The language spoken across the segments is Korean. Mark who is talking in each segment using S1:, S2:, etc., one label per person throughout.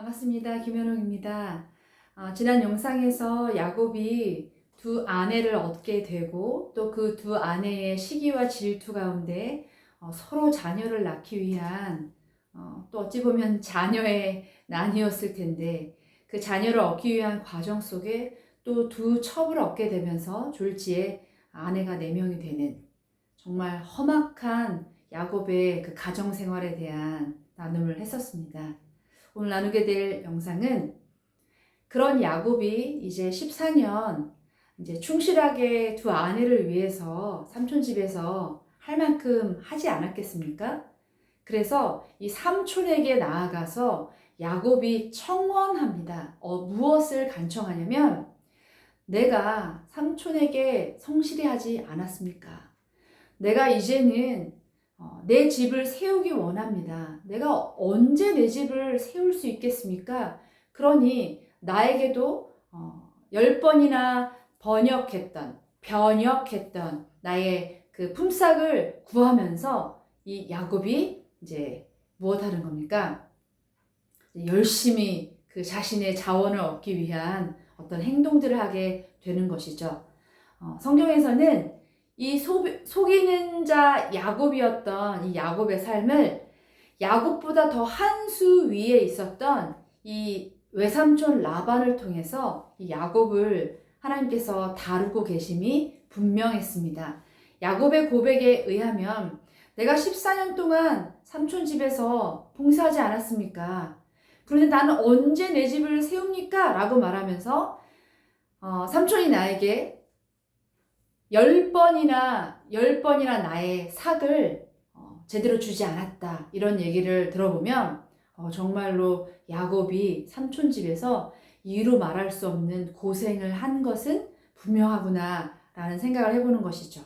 S1: 반갑습니다. 김현옥입니다. 지난 영상에서 야곱이 두 아내를 얻게 되고 또 그 두 아내의 시기와 질투 가운데 서로 자녀를 낳기 위한 또 어찌 보면 자녀의 난이었을 텐데 그 자녀를 얻기 위한 과정 속에 또 두 첩을 얻게 되면서 졸지에 아내가 4명이 되는 정말 험악한 야곱의 그 가정 생활에 대한 나눔을 했었습니다. 오늘 나누게 될 영상은 그런 야곱이 이제 14년 이제 충실하게 두 아내를 위해서 삼촌 집에서 할 만큼 하지 않았겠습니까? 그래서 이 삼촌에게 나아가서 야곱이 청원합니다. 무엇을 간청하냐면 내가 삼촌에게 성실히 하지 않았습니까? 내가 이제는 내 집을 세우기 원합니다. 내가 언제 내 집을 세울 수 있겠습니까? 그러니 나에게도 10번이나 변역했던 나의 그 품삯을 구하면서 이 야곱이 이제 무엇 하는 겁니까? 열심히 그 자신의 자원을 얻기 위한 어떤 행동들을 하게 되는 것이죠. 성경에서는 이 속이는 자 야곱이었던 이 야곱의 삶을 야곱보다 더 한 수 위에 있었던 이 외삼촌 라반을 통해서 이 야곱을 하나님께서 다루고 계심이 분명했습니다. 야곱의 고백에 의하면 내가 14년 동안 삼촌 집에서 봉사하지 않았습니까? 그런데 나는 언제 내 집을 세웁니까? 라고 말하면서 삼촌이 나에게 10번이나 나의 삭을 제대로 주지 않았다. 이런 얘기를 들어보면 정말로 야곱이 삼촌 집에서 이루 말할 수 없는 고생을 한 것은 분명하구나 라는 생각을 해보는 것이죠.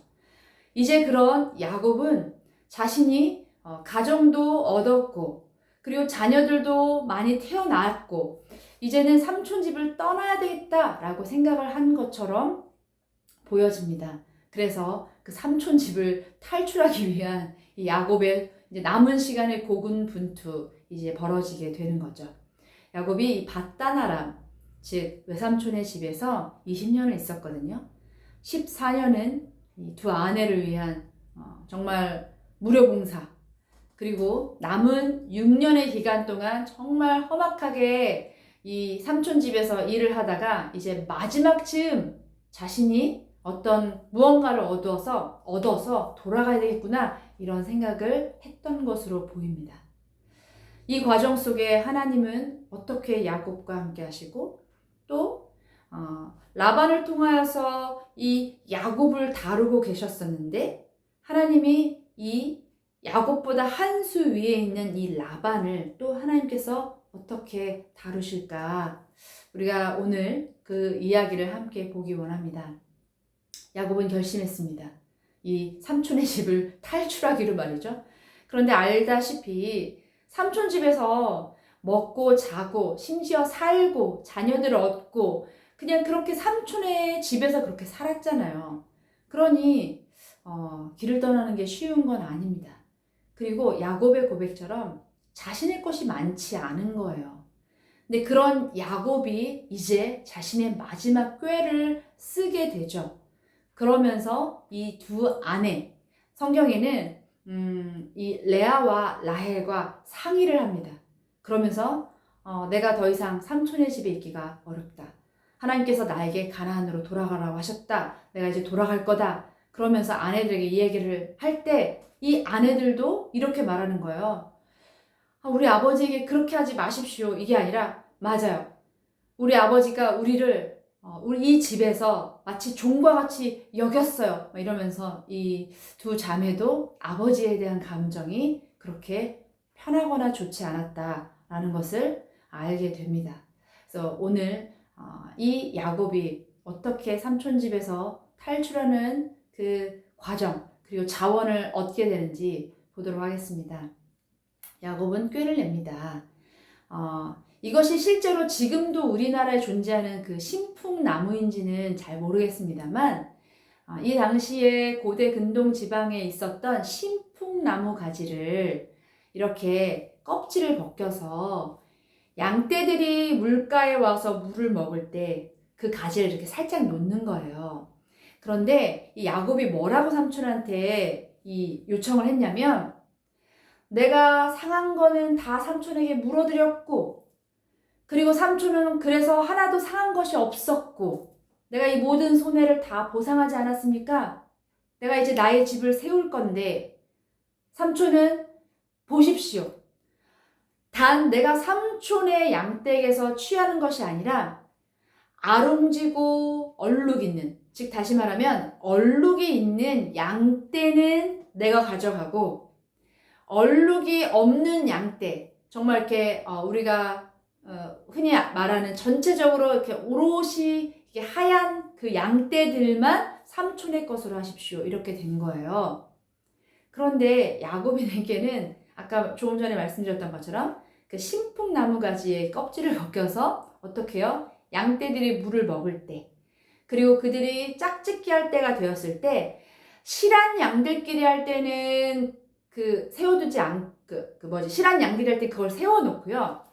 S1: 이제 그런 야곱은 자신이 가정도 얻었고 그리고 자녀들도 많이 태어났고 이제는 삼촌 집을 떠나야 되겠다라고 생각을 한 것처럼 보여집니다. 그래서 그 삼촌 집을 탈출하기 위한 이 야곱의 이제 남은 시간의 고군분투 이제 벌어지게 되는 거죠. 야곱이 이 밧단 아람 즉 외삼촌의 집에서 20년을 있었거든요. 14년은 이 두 아내를 위한 정말 무료봉사 그리고 남은 6년의 기간 동안 정말 험악하게 이 삼촌 집에서 일을 하다가 이제 마지막 즈음 자신이 어떤 무언가를 얻어서 돌아가야 되겠구나 이런 생각을 했던 것으로 보입니다. 이 과정 속에 하나님은 어떻게 야곱과 함께 하시고 또 라반을 통하여서 이 야곱을 다루고 계셨었는데 하나님이 이 야곱보다 한 수 위에 있는 이 라반을 또 하나님께서 어떻게 다루실까? 우리가 오늘 그 이야기를 함께 보기 원합니다. 야곱은 결심했습니다. 이 삼촌의 집을 탈출하기로 말이죠. 그런데 알다시피 삼촌 집에서 먹고 자고 심지어 살고 자녀들을 얻고 그냥 그렇게 삼촌의 집에서 그렇게 살았잖아요. 그러니 길을 떠나는 게 쉬운 건 아닙니다. 그리고 야곱의 고백처럼 자신의 것이 많지 않은 거예요. 근데 그런 야곱이 이제 자신의 마지막 꾀를 쓰게 되죠. 그러면서 이 두 아내, 성경에는 이 레아와 라헬과 상의를 합니다. 그러면서 내가 더 이상 삼촌의 집에 있기가 어렵다. 하나님께서 나에게 가나안으로 돌아가라고 하셨다. 내가 이제 돌아갈 거다. 그러면서 아내들에게 이 얘기를 할 때 이 아내들도 이렇게 말하는 거예요. 우리 아버지에게 그렇게 하지 마십시오. 이게 아니라 맞아요. 우리 아버지가 우리 이 집에서 마치 종과 같이 여겼어요. 이러면서 이 두 자매도 아버지에 대한 감정이 그렇게 편하거나 좋지 않았다라는 것을 알게 됩니다. 그래서 오늘 이 야곱이 어떻게 삼촌 집에서 탈출하는 그 과정 그리고 자원을 얻게 되는지 보도록 하겠습니다. 야곱은 꾀를 냅니다. 이것이 실제로 지금도 우리나라에 존재하는 그 신풍나무인지는 잘 모르겠습니다만 이 당시에 고대 근동 지방에 있었던 신풍나무 가지를 이렇게 껍질을 벗겨서 양떼들이 물가에 와서 물을 먹을 때 그 가지를 이렇게 살짝 놓는 거예요. 그런데 이 야곱이 뭐라고 삼촌한테 이 요청을 했냐면, 내가 상한 거는 다 삼촌에게 물어드렸고, 그리고 삼촌은 그래서 하나도 상한 것이 없었고, 내가 이 모든 손해를 다 보상하지 않았습니까? 내가 이제 나의 집을 세울 건데, 삼촌은 보십시오. 단 내가 삼촌의 양떼에게서 취하는 것이 아니라 아롱지고 얼룩 있는, 즉 다시 말하면 얼룩이 있는 양떼는 내가 가져가고, 얼룩이 없는 양떼, 정말 이렇게 우리가 흔히 말하는 전체적으로 이렇게 오롯이 이렇게 하얀 그 양떼들만 삼촌의 것으로 하십시오. 이렇게 된 거예요. 그런데 야곱에게는 아까 조금 전에 말씀드렸던 것처럼 그 신풍나무 가지의 껍질을 벗겨서 어떻게 해요? 양떼들이 물을 먹을 때, 그리고 그들이 짝짓기 할 때가 되었을 때, 실한 양들끼리 할 때는 세워두지 실한 양들이 할 때 그걸 세워놓고요.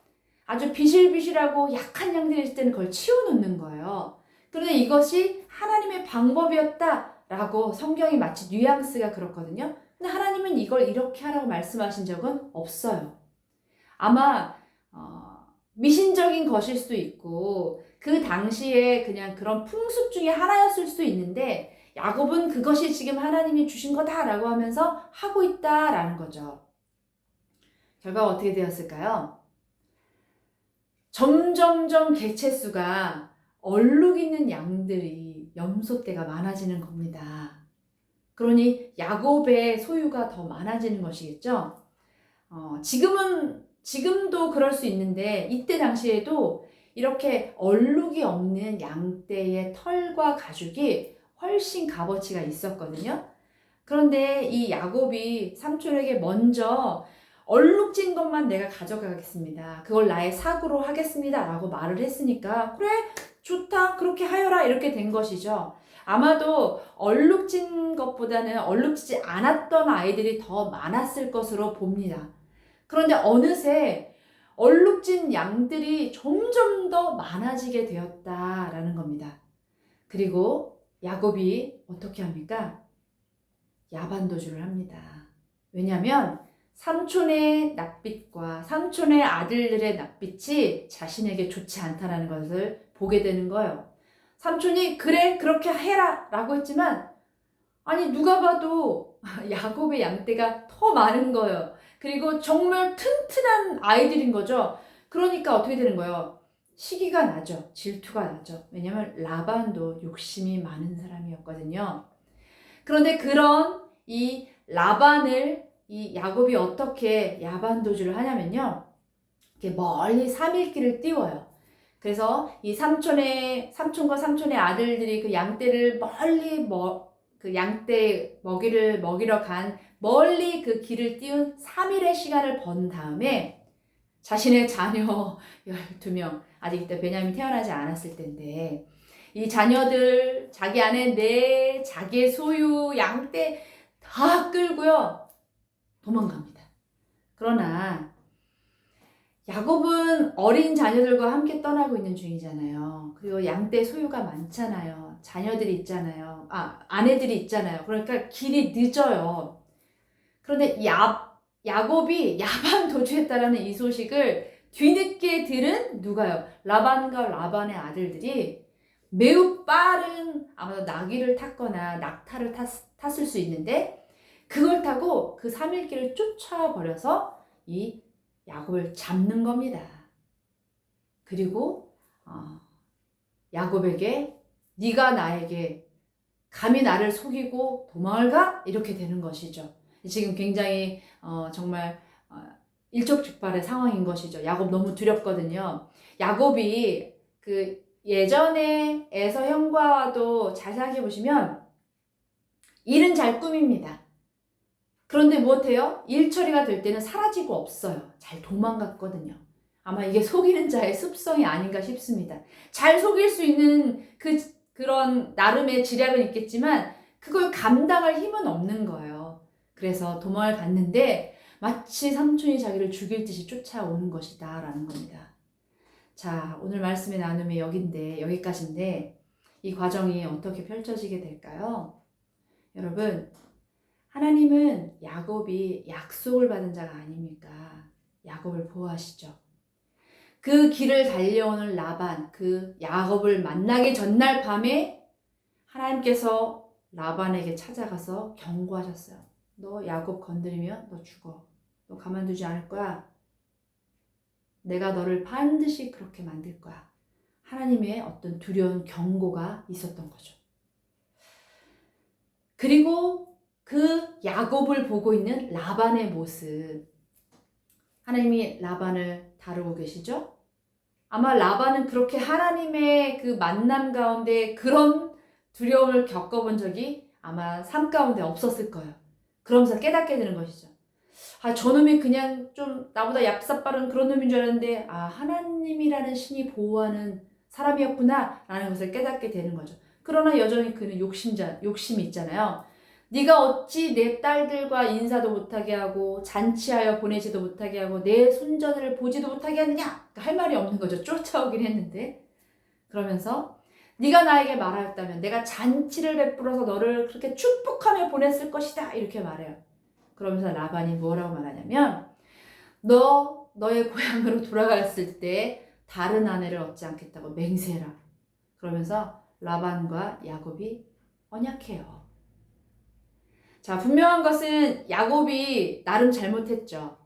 S1: 아주 비실비실하고 약한 양들이 있을 때는 그걸 치워놓는 거예요. 그런데 이것이 하나님의 방법이었다라고 성경이 마치 뉘앙스가 그렇거든요. 근데 하나님은 이걸 이렇게 하라고 말씀하신 적은 없어요. 아마 미신적인 것일 수도 있고 그 당시에 그냥 그런 풍습 중에 하나였을 수도 있는데, 야곱은 그것이 지금 하나님이 주신 거다라고 하면서 하고 있다라는 거죠. 결과가 어떻게 되었을까요? 점점점 개체수가 얼룩 있는 양들이 염소 떼가 많아지는 겁니다. 그러니 야곱의 소유가 더 많아지는 것이겠죠. 지금도 그럴 수 있는데, 이때 당시에도 이렇게 얼룩이 없는 양떼의 털과 가죽이 훨씬 값어치가 있었거든요. 그런데 이 야곱이 삼촌에게 먼저 얼룩진 것만 내가 가져가겠습니다, 그걸 나의 사구로 하겠습니다 라고 말을 했으니까, 그래 좋다 그렇게 하여라 이렇게 된 것이죠. 아마도 얼룩진 것보다는 얼룩지지 않았던 아이들이 더 많았을 것으로 봅니다. 그런데 어느새 얼룩진 양들이 점점 더 많아지게 되었다라는 겁니다. 그리고 야곱이 어떻게 합니까? 야반도주를 합니다. 왜냐하면 삼촌의 낯빛과 삼촌의 아들들의 낯빛이 자신에게 좋지 않다는 것을 보게 되는 거예요. 삼촌이 그래 그렇게 해라 라고 했지만, 아니 누가 봐도 야곱의 양떼가 더 많은 거예요. 그리고 정말 튼튼한 아이들인 거죠. 그러니까 어떻게 되는 거예요? 시기가 나죠. 질투가 나죠. 왜냐하면 라반도 욕심이 많은 사람이었거든요. 그런데 그런 이 라반을 이 야곱이 어떻게 야반도주를 하냐면요, 이렇게 멀리 3일길을 띄워요. 그래서 이 삼촌과 삼촌의 아들들이 그 양떼를 멀리 그 양떼 먹이를 먹이러 간 멀리 그 길을 띄운 3일의 시간을 번 다음에 자신의 자녀 12명, 아직 이때 베냐민이 태어나지 않았을 때인데, 이 자녀들, 자기 아내 자기의 소유 양떼 다 끌고요 도망갑니다. 그러나 야곱은 어린 자녀들과 함께 떠나고 있는 중이잖아요. 그리고 양떼 소유가 많잖아요. 자녀들이 있잖아요. 아내들이 있잖아요. 그러니까 길이 늦어요. 그런데 야곱이 야반 도주했다라는 이 소식을 뒤늦게 들은 누가요? 라반과 라반의 아들들이 매우 빠른, 아마도 나귀를 탔거나 낙타를 탔을 수 있는데, 그걸 타고 그 3일 길을 쫓아버려서 이 야곱을 잡는 겁니다. 그리고 야곱에게 네가 나에게 감히 나를 속이고 도망을 가? 이렇게 되는 것이죠. 지금 굉장히 정말 일촉즉발의 상황인 것이죠. 야곱 너무 두렵거든요. 야곱이 그 예전에 에서 형과도 잘 생각해 보시면 일은 잘 꾸밉니다. 그런데 무엇해요? 일 처리가 될 때는 사라지고 없어요. 잘 도망갔거든요. 아마 이게 속이는 자의 습성이 아닌가 싶습니다. 잘 속일 수 있는 그런 나름의 지략은 있겠지만 그걸 감당할 힘은 없는 거예요. 그래서 도망을 갔는데 마치 삼촌이 자기를 죽일 듯이 쫓아오는 것이다 라는 겁니다. 자, 오늘 말씀의 나눔이 여기까지인데 이 과정이 어떻게 펼쳐지게 될까요? 여러분, 하나님은 야곱이 약속을 받은 자가 아닙니까? 야곱을 보호하시죠. 그 길을 달려오는 라반, 그 야곱을 만나기 전날 밤에 하나님께서 라반에게 찾아가서 경고하셨어요. 너 야곱 건드리면 너 죽어. 너 가만두지 않을 거야. 내가 너를 반드시 그렇게 만들 거야. 하나님의 어떤 두려운 경고가 있었던 거죠. 그리고 그 야곱을 보고 있는 라반의 모습. 하나님이 라반을 다루고 계시죠? 아마 라반은 그렇게 하나님의 그 만남 가운데 그런 두려움을 겪어본 적이 아마 삶 가운데 없었을 거예요. 그러면서 깨닫게 되는 것이죠. 아, 저놈이 그냥 좀 나보다 얍삽 빠른 그런 놈인 줄 알았는데 하나님이라는 신이 보호하는 사람이었구나 라는 것을 깨닫게 되는 거죠. 그러나 여전히 그는 욕심이 있잖아요. 네가 어찌 내 딸들과 인사도 못하게 하고 잔치하여 보내지도 못하게 하고 내 손자들을 보지도 못하게 하느냐? 할 말이 없는 거죠. 쫓아오긴 했는데. 그러면서 네가 나에게 말하였다면 내가 잔치를 베풀어서 너를 그렇게 축복하며 보냈을 것이다. 이렇게 말해요. 그러면서 라반이 뭐라고 말하냐면 너의 고향으로 돌아갔을 때 다른 아내를 얻지 않겠다고 맹세해라. 그러면서 라반과 야곱이 언약해요. 자, 분명한 것은 야곱이 나름 잘못했죠.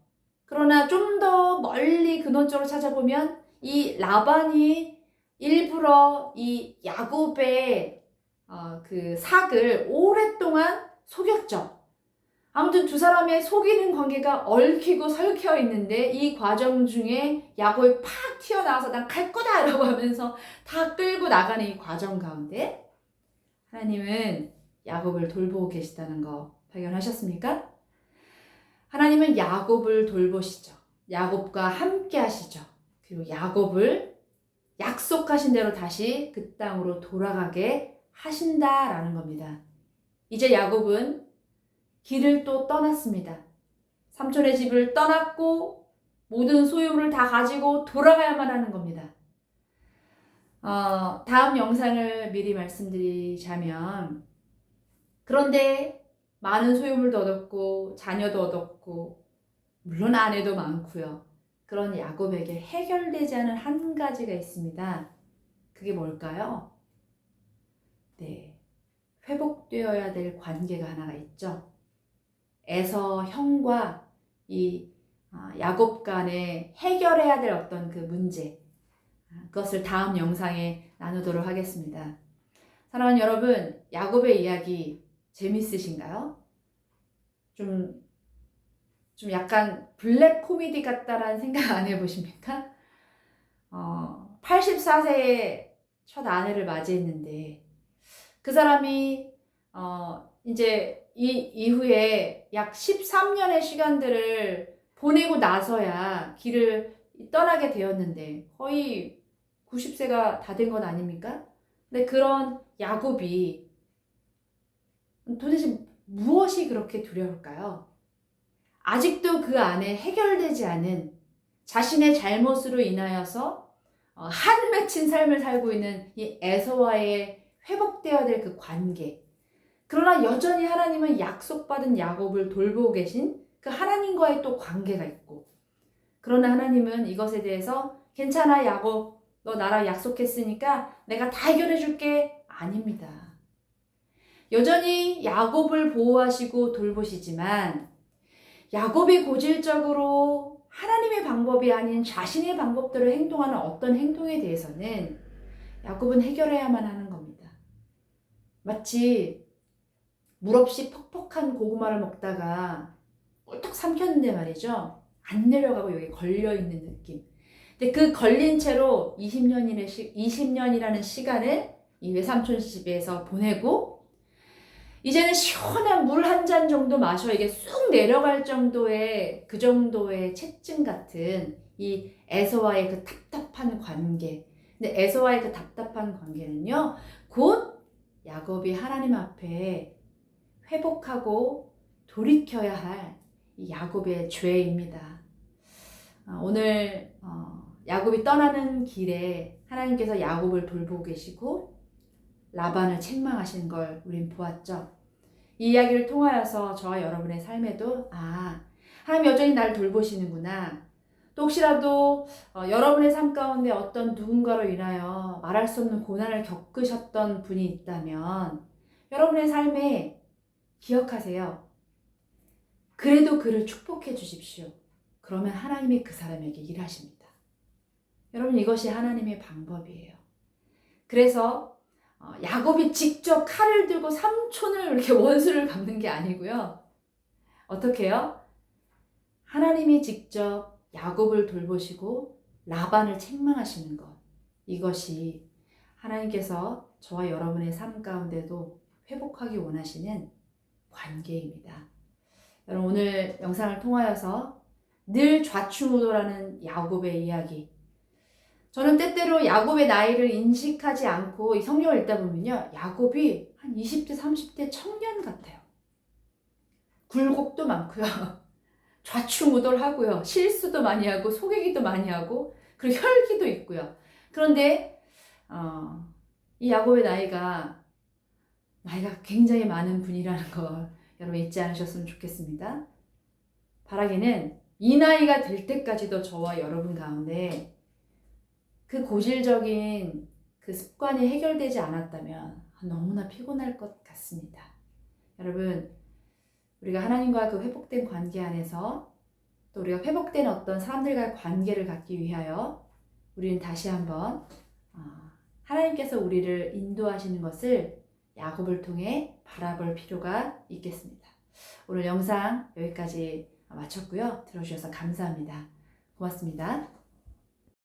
S1: 그러나 좀 더 멀리 근원적으로 찾아보면 이 라반이 일부러 이 야곱의 그 삭을 오랫동안 속였죠. 아무튼 두 사람의 속이는 관계가 얽히고 설켜 있는데 이 과정 중에 야곱이 팍 튀어나와서 난 갈 거다 라고 하면서 다 끌고 나가는 이 과정 가운데 하나님은 야곱을 돌보고 계시다는 거 발견하셨습니까? 하나님은 야곱을 돌보시죠. 야곱과 함께 하시죠. 그리고 야곱을 약속하신 대로 다시 그 땅으로 돌아가게 하신다라는 겁니다. 이제 야곱은 길을 또 떠났습니다. 삼촌의 집을 떠났고 모든 소유물을 다 가지고 돌아가야만 하는 겁니다. 다음 영상을 미리 말씀드리자면 그런데 많은 소유물도 얻었고 자녀도 얻었고 물론 아내도 많고요. 그런 야곱에게 해결되지 않은 한 가지가 있습니다. 그게 뭘까요? 네, 회복되어야 될 관계가 하나가 있죠. 에서 형과 이 야곱 간에 해결해야 될 어떤 그 문제, 그것을 다음 영상에 나누도록 하겠습니다. 사랑하는 여러분, 야곱의 이야기 재밌으신가요? 좀 약간 블랙 코미디 같다라는 생각 안 해보십니까? 84세에 첫 아내를 맞이했는데 그 사람이 이제 이 이후에 약 13년의 시간들을 보내고 나서야 길을 떠나게 되었는데 거의 90세가 다 된 건 아닙니까? 근데 그런 야곱이 도대체 무엇이 그렇게 두려울까요? 아직도 그 안에 해결되지 않은 자신의 잘못으로 인하여서 한 맺힌 삶을 살고 있는 이 에서와의 회복되어야 될 그 관계. 그러나 여전히 하나님은 약속받은 야곱을 돌보고 계신 그 하나님과의 또 관계가 있고, 그러나 하나님은 이것에 대해서 괜찮아 야곱, 너 나랑 약속했으니까 내가 다 해결해 줄게. 아닙니다. 여전히 야곱을 보호하시고 돌보시지만 야곱이 고질적으로 하나님의 방법이 아닌 자신의 방법대로 행동하는 어떤 행동에 대해서는 야곱은 해결해야만 하는 겁니다. 마치 물 없이 퍽퍽한 고구마를 먹다가 꿀떡 삼켰는데 말이죠. 안 내려가고 여기 걸려있는 느낌. 근데 그 걸린 채로 20년이라는 시간을 이 외삼촌 집에서 보내고 이제는 시원한 물 한 잔 정도 마셔 이게 쑥 내려갈 정도의 그 정도의 채증 같은 이 에서와의 그 답답한 관계. 근데 에서와의 그 답답한 관계는요, 곧 야곱이 하나님 앞에 회복하고 돌이켜야 할 이 야곱의 죄입니다. 오늘 야곱이 떠나는 길에 하나님께서 야곱을 돌보고 계시고 라반을 책망하시는 걸 우린 보았죠. 이 이야기를 통하여서 저와 여러분의 삶에도 하나님 여전히 나를 돌보시는구나. 또 혹시라도 여러분의 삶 가운데 어떤 누군가로 인하여 말할 수 없는 고난을 겪으셨던 분이 있다면 여러분의 삶에 기억하세요. 그래도 그를 축복해 주십시오. 그러면 하나님이 그 사람에게 일하십니다. 여러분 이것이 하나님의 방법이에요. 그래서 야곱이 직접 칼을 들고 삼촌을 이렇게 원수를 갚는 게 아니고요. 어떻게 해요? 하나님이 직접 야곱을 돌보시고 라반을 책망하시는 것. 이것이 하나님께서 저와 여러분의 삶 가운데도 회복하기 원하시는 관계입니다. 여러분 오늘 영상을 통하여서 늘 좌충우돌하는 야곱의 이야기. 저는 때때로 야곱의 나이를 인식하지 않고 이 성경을 읽다 보면요. 야곱이 한 20대, 30대 청년 같아요. 굴곡도 많고요. 좌충우돌하고요. 실수도 많이 하고 속이기도 많이 하고 그리고 혈기도 있고요. 그런데 이 야곱의 나이가 굉장히 많은 분이라는 걸 여러분 잊지 않으셨으면 좋겠습니다. 바라기는 이 나이가 될 때까지도 저와 여러분 가운데 그 고질적인 그 습관이 해결되지 않았다면 너무나 피곤할 것 같습니다. 여러분, 우리가 하나님과 그 회복된 관계 안에서 또 우리가 회복된 어떤 사람들과의 관계를 갖기 위하여 우리는 다시 한번 하나님께서 우리를 인도하시는 것을 야곱을 통해 바라볼 필요가 있겠습니다. 오늘 영상 여기까지 마쳤고요. 들어주셔서 감사합니다. 고맙습니다.